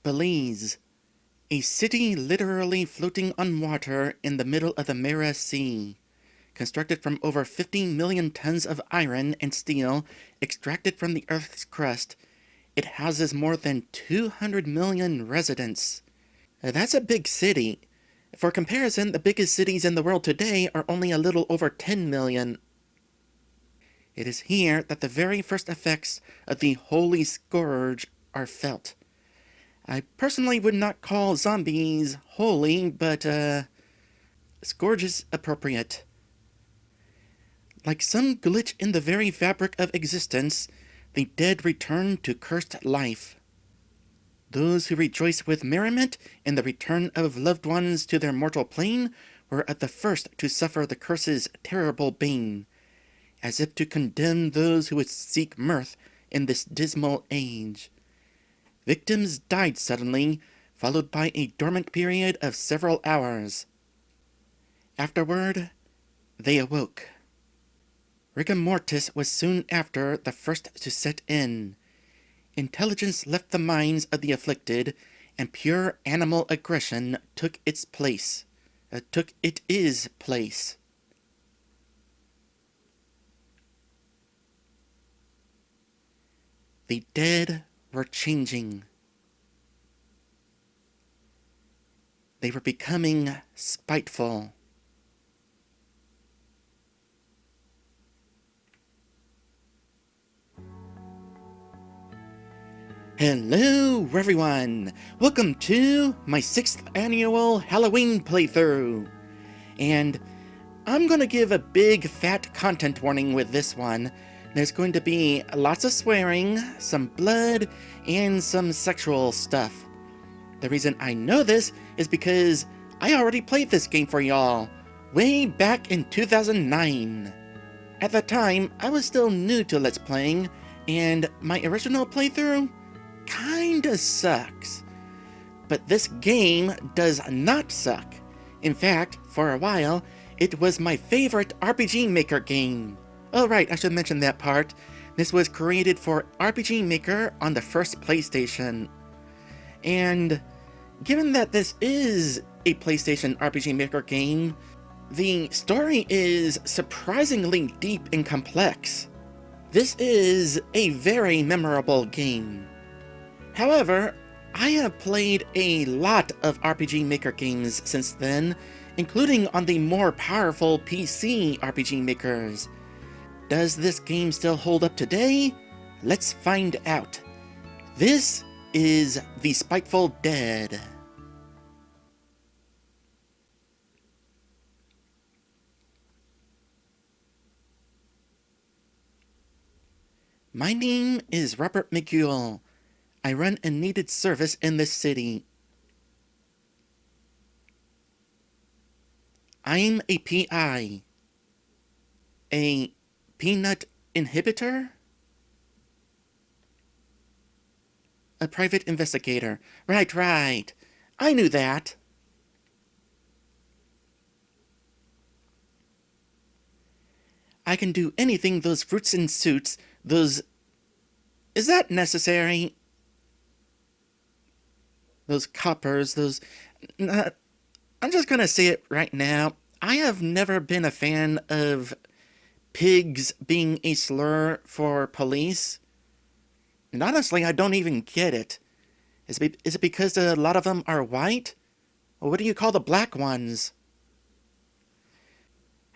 Belize, a city literally floating on water in the middle of the Mara Sea. Constructed from over 50 million tons of iron and steel extracted from the Earth's crust, it houses more than 200 million residents. That's a big city. For comparison, the biggest cities in the world today are only a little over 10 million. It is here that the very first effects of the Holy Scourge are felt. I personally would not call zombies holy, but, Scourge is appropriate. Like some glitch in the very fabric of existence, the dead return to cursed life. Those who rejoice with merriment in the return of loved ones to their mortal plane were at the first to suffer the curse's terrible bane, as if to condemn those who would seek mirth in this dismal age. Victims died suddenly, followed by a dormant period of several hours. Afterward, they awoke. Rigor mortis was soon after the first to set in. Intelligence left the minds of the afflicted, and pure animal aggression took its place. Took its place. The dead were changing. They were becoming spiteful. Hello everyone! Welcome to my 6th annual Halloween playthrough! And I'm gonna give a big fat content warning with this one. There's going to be lots of swearing, some blood, and some sexual stuff. The reason I know this is because I already played this game for y'all, way back in 2009. At that time, I was still new to Let's Playing, and my original playthrough kinda sucks. But this game does not suck. In fact, for a while, it was my favorite RPG Maker game. Oh right, I should mention that part. This was created for RPG Maker on the first PlayStation. And given that this is a PlayStation RPG Maker game, the story is surprisingly deep and complex. This is a very memorable game. However, I have played a lot of RPG Maker games since then, including on the more powerful PC RPG Makers. Does this game still hold up today? Let's find out. This is The Spiteful Dead. My name is Robert McGuell. I run a needed service in this city. I'm a PI. A peanut inhibitor? A private investigator. Right. I knew that. I can do anything those fruits and suits, those... Is that necessary? Those coppers, those... I'm just gonna say it right now. I have never been a fan of pigs being a slur for police. And honestly, I don't even get it. Is it because a lot of them are white? Or what do you call the black ones?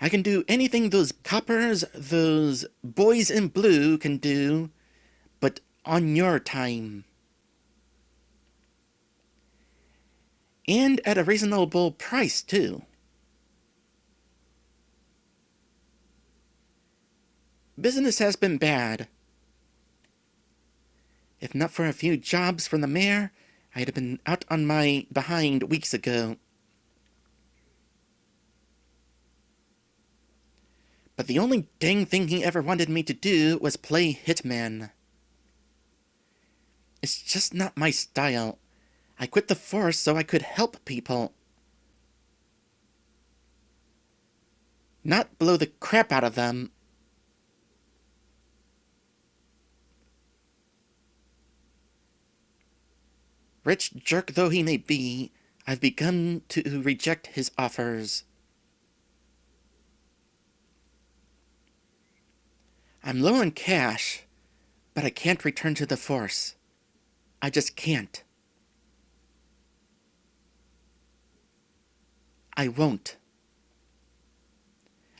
I can do anything those coppers, those boys in blue can do, but on your time. And at a reasonable price, too. Business has been bad. If not for a few jobs from the mayor, I'd have been out on my behind weeks ago. But the only dang thing he ever wanted me to do was play hitman. It's just not my style. I quit the force so I could help people. Not blow the crap out of them. Rich jerk though he may be, I've begun to reject his offers. I'm low on cash, but I can't return to the Force. I just can't. I won't.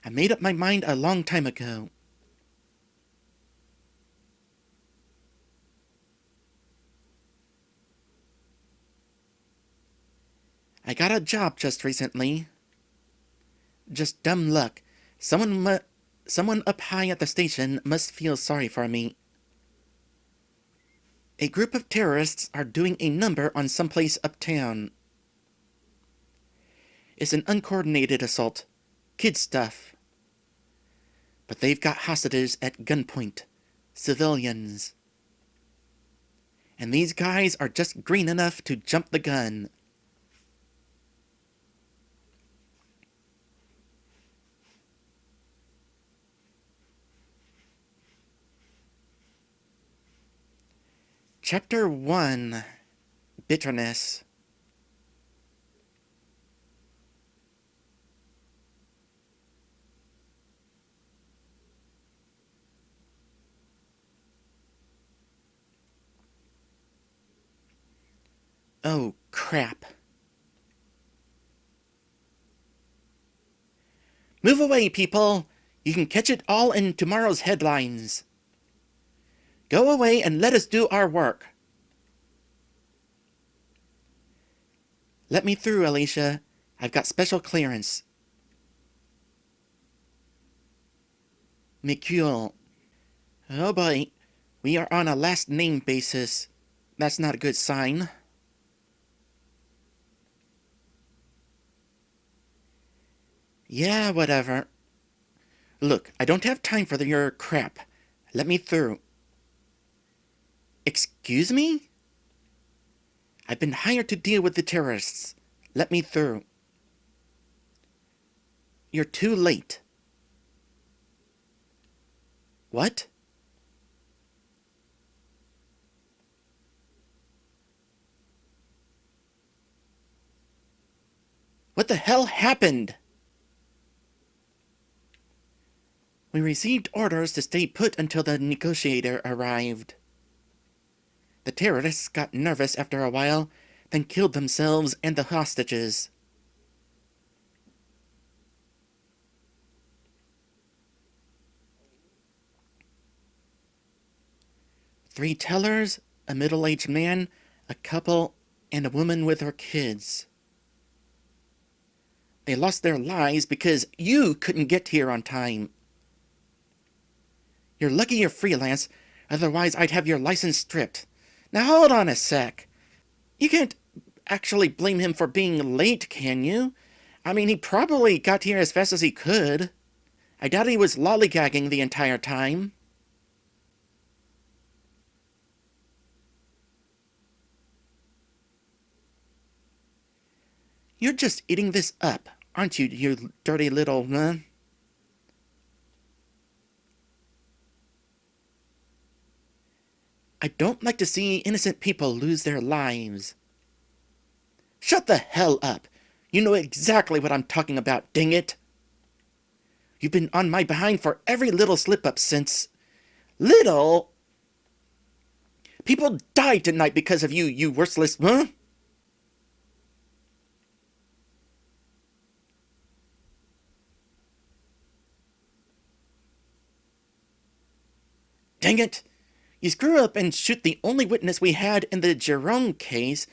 I made up my mind a long time ago. I got a job just recently. Just dumb luck. Someone up high at the station must feel sorry for me. A group of terrorists are doing a number on someplace uptown. It's an uncoordinated assault. Kid stuff. But they've got hostages at gunpoint. Civilians. And these guys are just green enough to jump the gun. Chapter 1. Bitterness. Oh, crap. Move away, people! You can catch it all in tomorrow's headlines. Go away and let us do our work. Let me through, Alicia. I've got special clearance. McCule. Oh boy, we are on a last name basis. That's not a good sign. Yeah, whatever. Look, I don't have time for your crap. Let me through. Excuse me? I've been hired to deal with the terrorists. Let me through. You're too late. What? What the hell happened? We received orders to stay put until the negotiator arrived. The terrorists got nervous after a while, then killed themselves and the hostages. Three tellers, a middle-aged man, a couple, and a woman with her kids. They lost their lives because you couldn't get here on time. You're lucky you're freelance, otherwise I'd have your license stripped. Now hold on a sec. You can't actually blame him for being late, can you? I mean, he probably got here as fast as he could. I doubt he was lollygagging the entire time. You're just eating this up, aren't you, you dirty little... I don't like to see innocent people lose their lives. Shut the hell up! You know exactly what I'm talking about, dang it! You've been on my behind for every little slip-up since... Little? People died tonight because of you, you worthless... Dang it! You screw up and shoot the only witness we had in the Jerome case,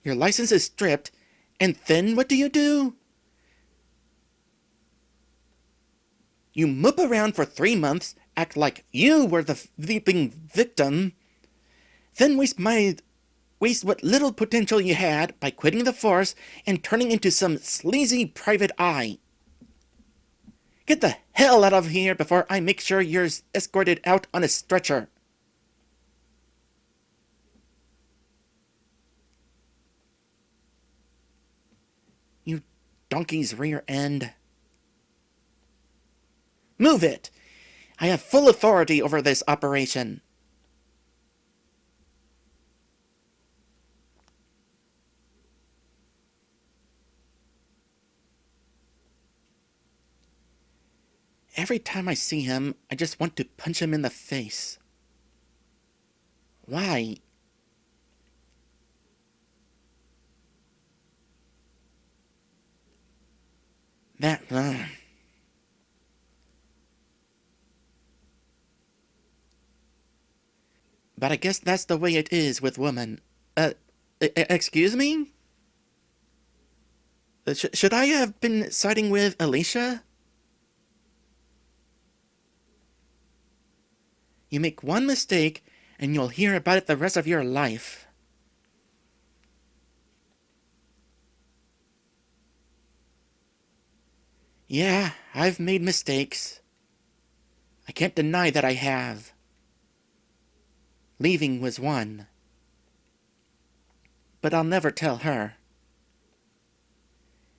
your license is stripped, and then what do? You mope around for 3 months, act like you were the sleeping victim, then waste what little potential you had by quitting the force and turning into some sleazy private eye. Get the hell out of here before I make sure you're escorted out on a stretcher. You donkey's rear end. Move it! I have full authority over this operation. every time I see him, I just want to punch him in the face. Why? That, But I guess that's the way it is with women. Excuse me? Should I have been siding with Alicia? You make one mistake, and you'll hear about it the rest of your life. Yeah, I've made mistakes. I can't deny that I have. Leaving was one. But I'll never tell her.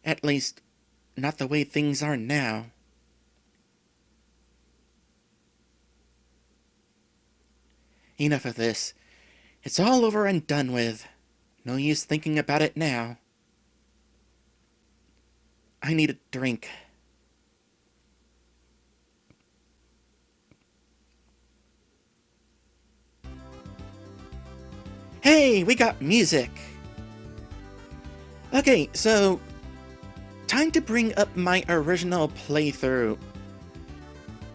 At least, not the way things are now. Enough of this. It's all over and done with. No use thinking about it now. I need a drink. Hey, we got music! Okay, so time to bring up my original playthrough.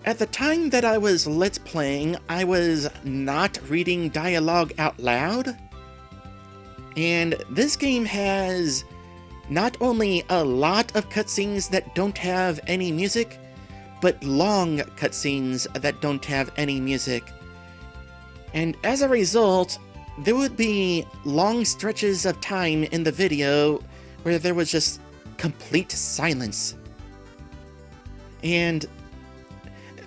At the time that I was Let's Playing, I was not reading dialogue out loud. And this game has not only a lot of cutscenes that don't have any music, but long cutscenes that don't have any music. And as a result, there would be long stretches of time in the video where there was just complete silence. And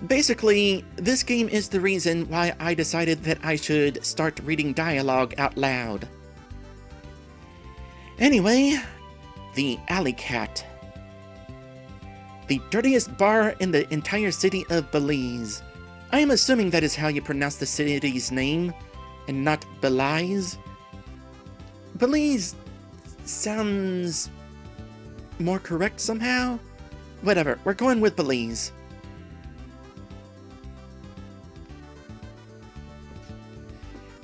basically, this game is the reason why I decided that I should start reading dialogue out loud. Anyway, the Alley Cat. The dirtiest bar in the entire city of Belize. I am assuming that is how you pronounce the city's name, and not Belize. Belize sounds more correct somehow? Whatever, we're going with Belize.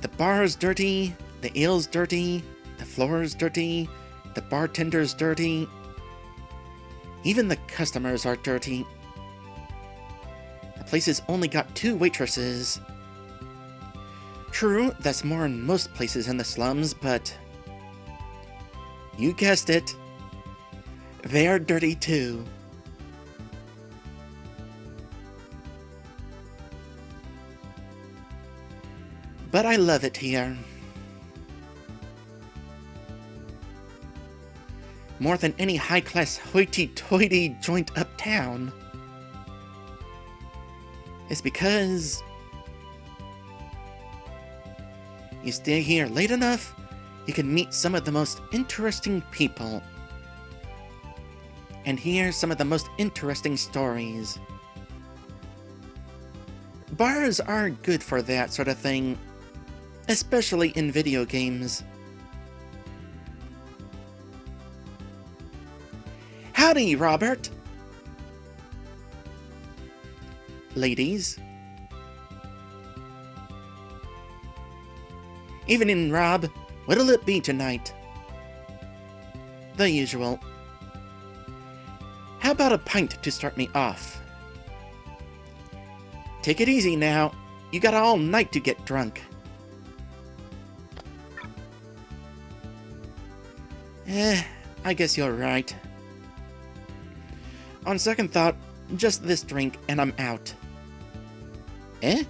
The bar's dirty, the ale's dirty, the floor's dirty, the bartender's dirty. Even the customers are dirty. The place has only got 2 waitresses. True, that's more in most places in the slums, but you guessed it. They're dirty too. But I love it here. More than any high-class hoity-toity joint uptown. It's because you stay here late enough, you can meet some of the most interesting people. And hear some of the most interesting stories. Bars are good for that sort of thing, especially in video games. Howdy, Robert! Ladies. Evening, Rob. What'll it be tonight? The usual. How about a pint to start me off? Take it easy now. You got all night to get drunk. I guess you're right. On second thought, just this drink and I'm out. I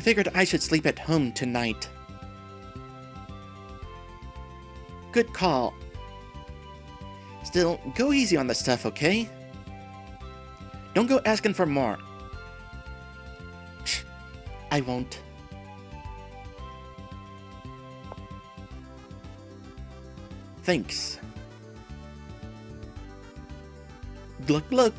figured I should sleep at home tonight. Good call. Still, go easy on the stuff, okay? Don't go asking for more. Shh, I won't. Thanks. Glug glug.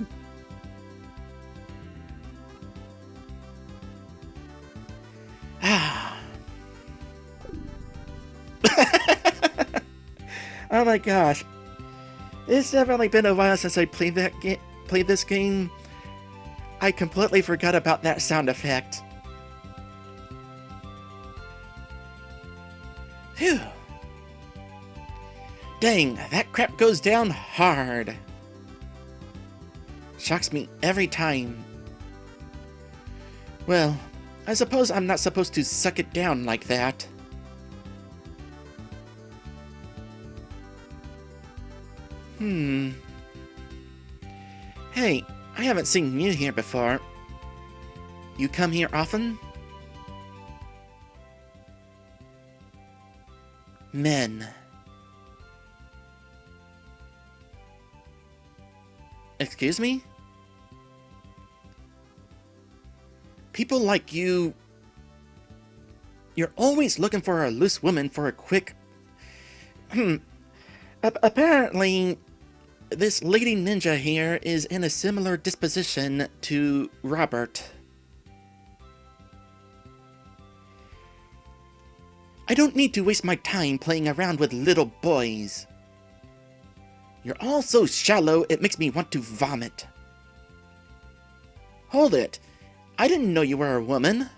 my gosh. It's definitely been a while since I played this game. I completely forgot about that sound effect. Phew. Dang, that crap goes down hard. Shocks me every time. Well, I suppose I'm not supposed to suck it down like that. Hey, I haven't seen you here before. You come here often? Men. Excuse me? People like you... You're always looking for a loose woman for a quick... Apparently, this lady ninja here is in a similar disposition to Robert. I don't need to waste my time playing around with little boys. You're all so shallow, it makes me want to vomit. Hold it. I didn't know you were a woman.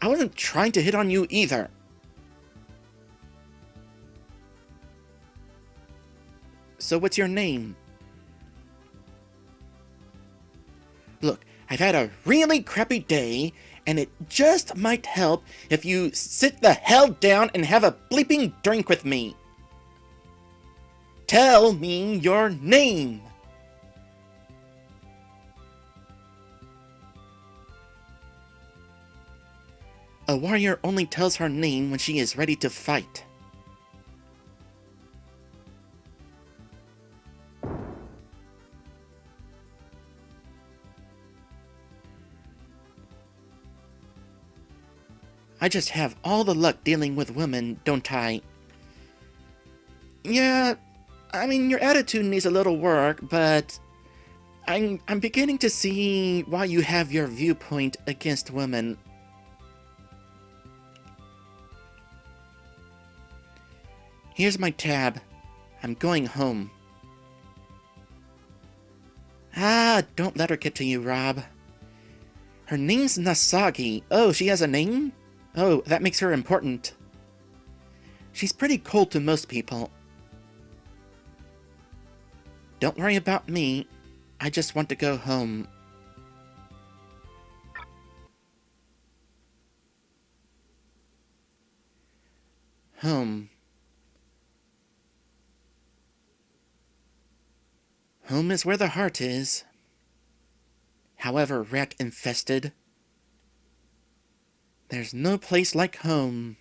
I wasn't trying to hit on you either. So what's your name? Look, I've had a really crappy day, and it just might help if you sit the hell down and have a bleeping drink with me. Tell me your name. A warrior only tells her name when she is ready to fight. I just have all the luck dealing with women, don't I? Yeah, I mean, your attitude needs a little work, but I'm beginning to see why you have your viewpoint against women. Here's my tab. I'm going home. Don't let her get to you, Rob. Her name's Nasagi. Oh, she has a name? Oh, that makes her important. She's pretty cold to most people. Don't worry about me. I just want to go home. Home. Home is where the heart is. However rat-infested, there's no place like home.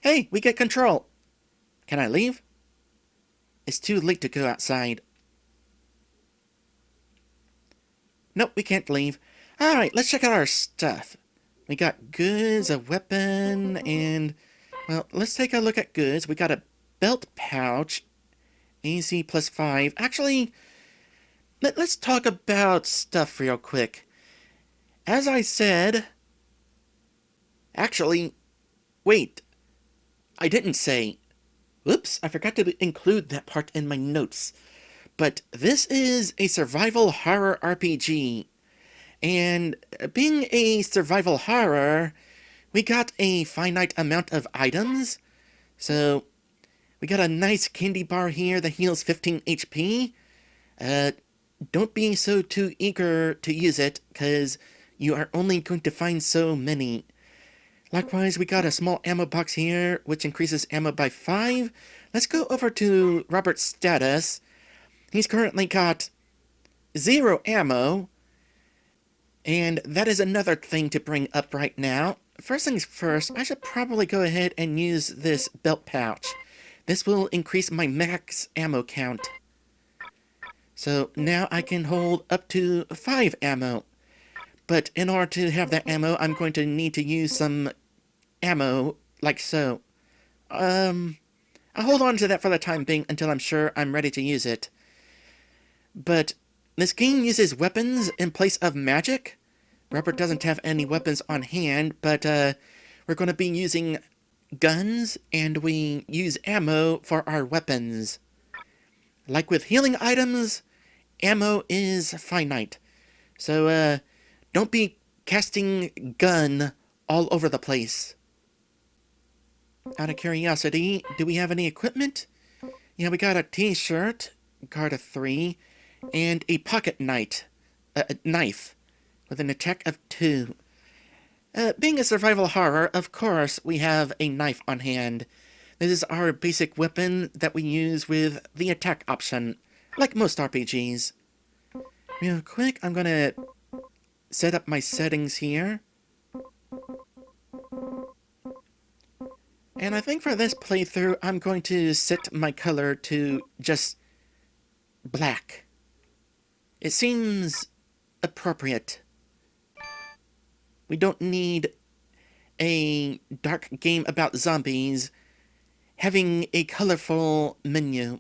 Hey, we get control! Can I leave? It's too late to go outside. Nope, we can't leave. Alright, let's check out our stuff. We got goods, a weapon, and... Well, let's take a look at goods. We got a belt pouch, AC plus 5. Actually, let's talk about stuff real quick. As I said... Actually, wait. I didn't say... Whoops, I forgot to include that part in my notes. But this is a survival horror RPG. And being a survival horror, we got a finite amount of items. So, we got a nice candy bar here that heals 15 HP. Don't be so too eager to use it, because you are only going to find so many. Likewise, we got a small ammo box here, which increases ammo by 5. Let's go over to Robert's status. He's currently got 0 ammo. And that is another thing to bring up right now. First things first, I should probably go ahead and use this belt pouch. This will increase my max ammo count. So now I can hold up to 5 ammo. But in order to have that ammo, I'm going to need to use some ammo, like so. I'll hold on to that for the time being until I'm sure I'm ready to use it. But this game uses weapons in place of magic. Robert doesn't have any weapons on hand, but we're going to be using guns and we use ammo for our weapons. Like with healing items, ammo is finite. So, don't be casting gun all over the place. Out of curiosity, do we have any equipment? Yeah, we got a t-shirt, guard of 3, and a pocket knife, with an attack of 2. Being a survival horror, of course, we have a knife on hand. This is our basic weapon that we use with the attack option, like most RPGs. Real quick, I'm gonna set up my settings here. And I think for this playthrough, I'm going to set my color to just black. It seems appropriate. We don't need a dark game about zombies having a colorful menu.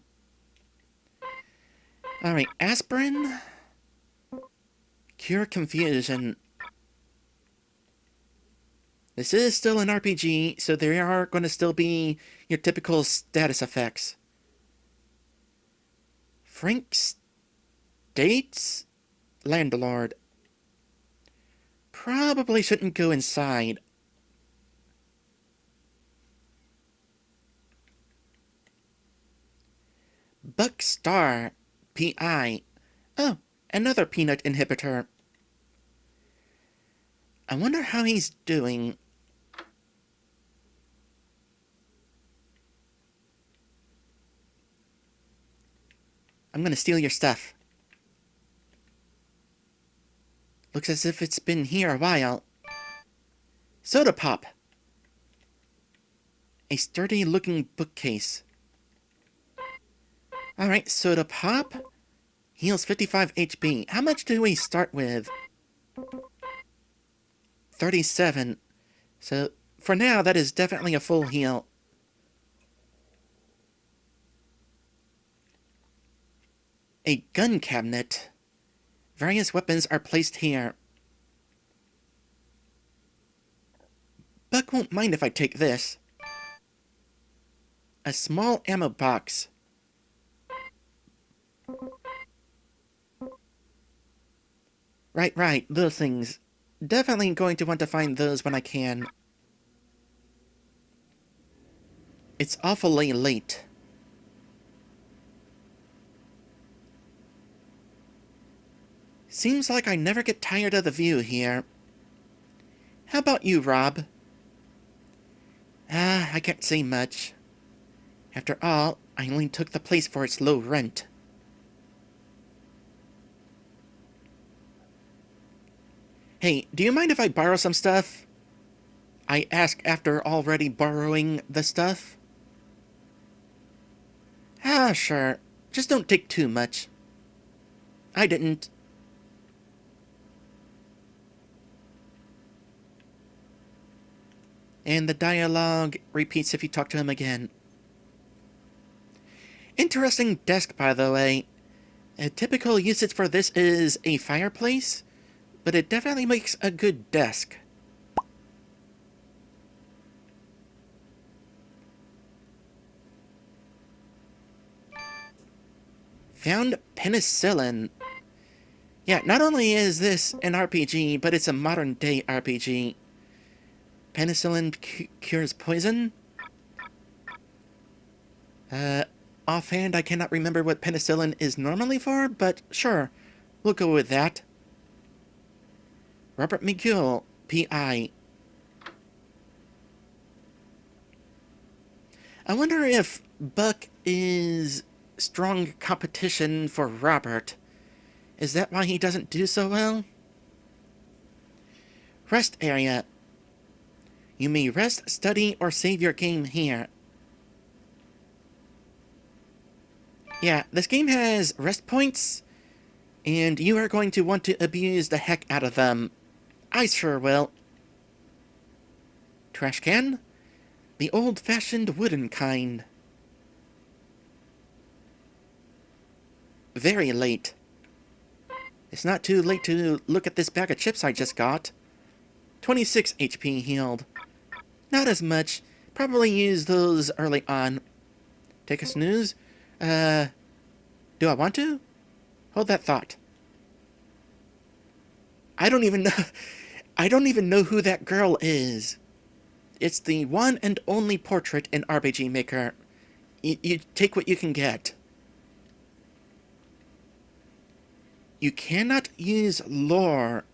Alright, aspirin. Cure confusion. This is still an RPG, so there are going to still be your typical status effects. Frank States? Landlord. Probably shouldn't go inside. Buck Star. PI. Oh, another peanut inhibitor. I wonder how he's doing. I'm gonna steal your stuff. Looks as if it's been here a while. Soda pop. A sturdy-looking bookcase. Alright, soda pop. Heals 55 HP. How much do we start with? 37. So, for now, that is definitely a full heal. A gun cabinet. Various weapons are placed here. Buck won't mind if I take this. A small ammo box. Right, those things. Definitely going to want to find those when I can. It's awfully late. Seems like I never get tired of the view here. How about you, Rob? I can't say much. After all, I only took the place for its low rent. Hey, do you mind if I borrow some stuff? I ask after already borrowing the stuff. Sure. Just don't take too much. I didn't. And the dialogue repeats if you talk to him again. Interesting desk, by the way. A typical usage for this is a fireplace, but it definitely makes a good desk. Found penicillin. Yeah, not only is this an RPG, but it's a modern-day RPG. Penicillin cures poison? Offhand, I cannot remember what penicillin is normally for, but sure, we'll go with that. Robert McGill, P.I. I wonder if Buck is strong competition for Robert. Is that why he doesn't do so well? Rest area. You may rest, study, or save your game here. Yeah, this game has rest points, and you are going to want to abuse the heck out of them. I sure will. Trash can? The old-fashioned wooden kind. Very late. It's not too late to look at this bag of chips I just got. 26 HP healed. Not as much. probably use those early on. Take a snooze? Do I want to? Hold that thought. I don't even know. I don't even know who that girl is. It's the one and only portrait in RPG Maker. You take what you can get. You cannot use lore.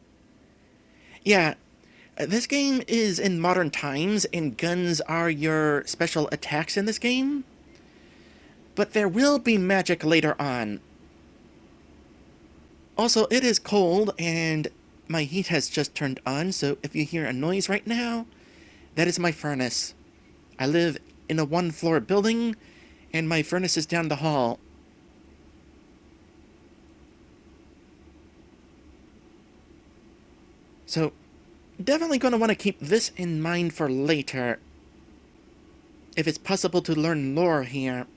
Yeah, this game is in modern times, and guns are your special attacks in this game. But there will be magic later on. Also, it is cold, and my heat has just turned on, so if you hear a noise right now, that is my furnace. I live in a one-floor building, and my furnace is down the hall. So, definitely going to want to keep this in mind for later. If it's possible to learn lore here.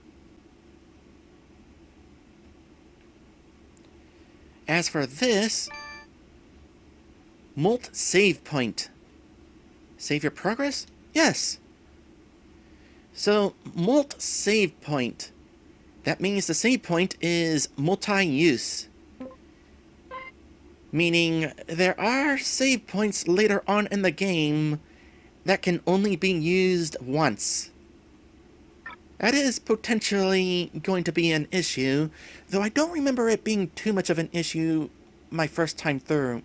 As for this, Molt save point. Save your progress? Yes. So, Molt save point. That means the save point is multi-use. Meaning, there are save points later on in the game that can only be used once. That is potentially going to be an issue, though I don't remember it being too much of an issue my first time through.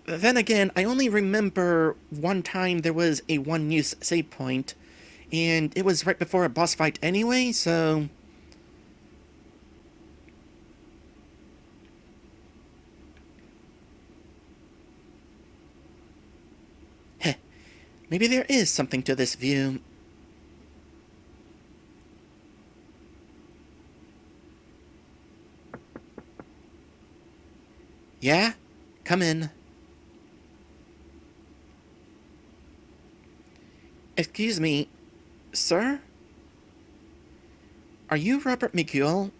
Then again, I only remember one time there was a one-use save point, and it was right before a boss fight anyway, so... Heh, maybe there is something to this view. Yeah? Come in. Excuse me, sir? Are you Robert McGill?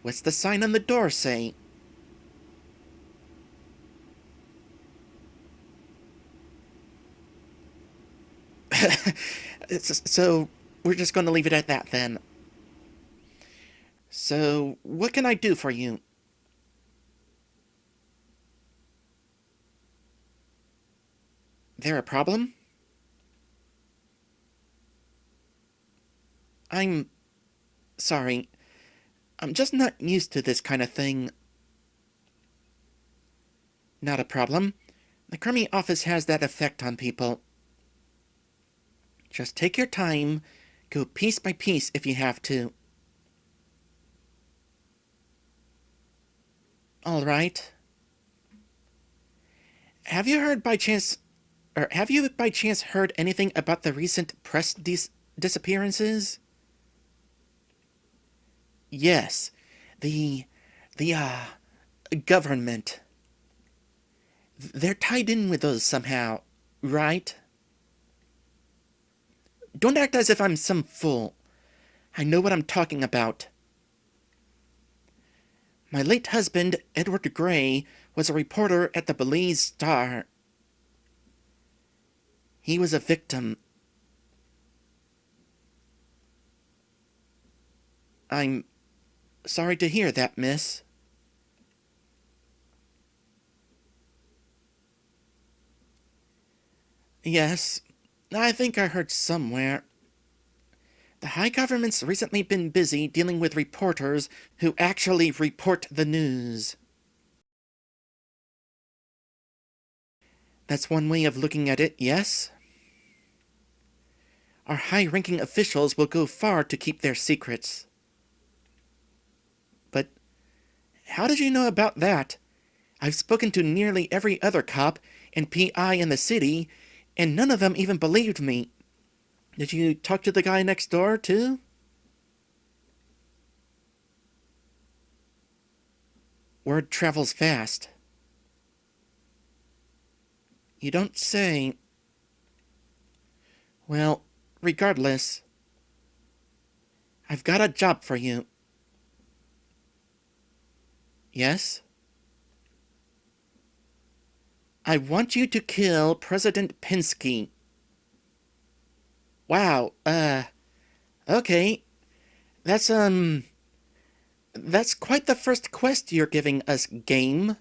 What's the sign on the door say? So, we're just going to leave it at that then. So, what can I do for you? There a problem? I'm sorry. I'm just not used to this kind of thing. Not a problem. The crummy office has that effect on people. Just take your time. Go piece by piece if you have to. All right. Have you by chance heard anything about the recent press disappearances? Yes. The government. They're tied in with those somehow, right? Don't act as if I'm some fool. I know what I'm talking about. My late husband, Edward Gray, was a reporter at the Belize Star. He was a victim. I'm sorry to hear that, miss. Yes, I think I heard somewhere. The High Government's recently been busy dealing with reporters who actually report the news. That's one way of looking at it, yes? Our high-ranking officials will go far to keep their secrets. But how did you know about that? I've spoken to nearly every other cop and PI in the city, and none of them even believed me. Did you talk to the guy next door, too? Word travels fast. You don't say. Well, regardless, I've got a job for you. Yes? I want you to kill President Pinsky. Wow, okay. That's, that's quite the first quest you're giving us, game.